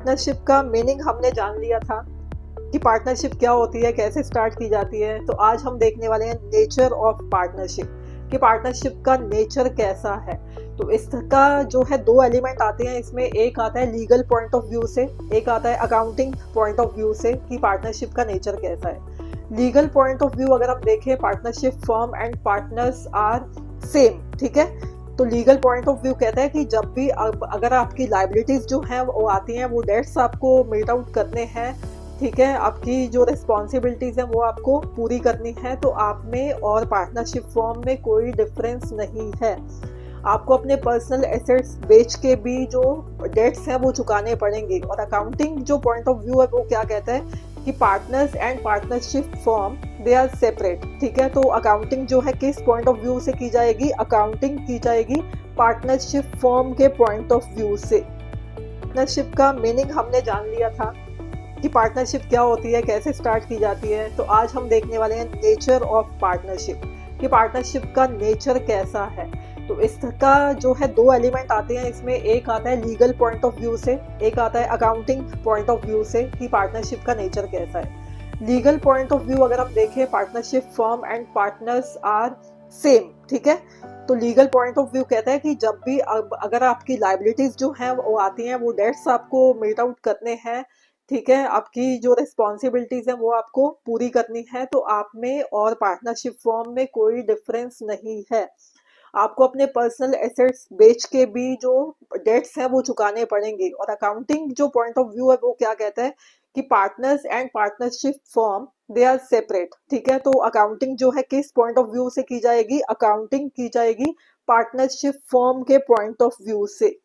Partnership का meaning हमने जान लिया था कि पार्टनरशिप क्या होती है, कैसे स्टार्ट की जाती है। तो आज हम देखने वाले हैं नेचर ऑफ पार्टनरशिप, कि पार्टनरशिप का नेचर कैसा है। तो इसका जो है दो एलिमेंट आते हैं इसमें। एक आता है लीगल पॉइंट ऑफ व्यू से, एक आता है अकाउंटिंग पॉइंट ऑफ व्यू से, कि पार्टनरशिप का नेचर कैसा है। लीगल पॉइंट ऑफ व्यू अगर आप देखें, partnership firm and partners are same, ठीक है। तो लीगल पॉइंट ऑफ व्यू कहता है कि जब भी अगर आपकी लाइबिलिटीज जो हैं वो आती हैं, वो डेट्स आपको मीट आउट करने हैं, ठीक है, आपकी जो रिस्पॉन्सिबिलिटीज हैं वो आपको पूरी करनी है, तो आप में और पार्टनरशिप फॉर्म में कोई डिफरेंस नहीं है। आपको अपने पर्सनल एसेट्स बेच के भी जो डेट्स हैं वो चुकाने पड़ेंगे। और अकाउंटिंग जो पॉइंट ऑफ व्यू है वो क्या कहता है कि partners and partnership form they are separate, ठीक है। तो अकाउंटिंग जो है किस पॉइंट ऑफ व्यू से की जाएगी? अकाउंटिंग की जाएगी पार्टनरशिप फॉर्म के पॉइंट ऑफ व्यू से। पार्टनरशिप का मीनिंग हमने जान लिया था कि पार्टनरशिप क्या होती है, कैसे स्टार्ट की जाती है। तो आज हम देखने वाले हैं नेचर ऑफ पार्टनरशिप, कि पार्टनरशिप का नेचर कैसा है। तो इसका जो है दो एलिमेंट आते हैं इसमें। एक आता है लीगल पॉइंट ऑफ व्यू से, एक आता है अकाउंटिंग पॉइंट ऑफ व्यू से, कि पार्टनरशिप का नेचर कैसा है। लीगल पॉइंट ऑफ व्यू अगर आप देखें, partnership firm and partners are same, ठीक है। तो लीगल पॉइंट ऑफ व्यू कहता है कि जब भी अगर आपकी लाइबिलिटीज जो हैं वो आती हैं, वो डेट्स आपको मीट आउट करने हैं, ठीक है, आपकी जो रिस्पॉन्सिबिलिटीज हैं वो आपको पूरी करनी है, तो आप में और पार्टनरशिप फॉर्म में कोई डिफरेंस नहीं है। आपको अपने पर्सनल एसेट्स बेच के भी जो डेट्स हैं वो चुकाने पड़ेंगे। और अकाउंटिंग जो पॉइंट ऑफ व्यू है वो क्या कहता है कि partners and partnership form they are separate, ठीक है। तो अकाउंटिंग जो है किस पॉइंट ऑफ व्यू से की जाएगी? अकाउंटिंग की जाएगी पार्टनरशिप फॉर्म के पॉइंट ऑफ व्यू से।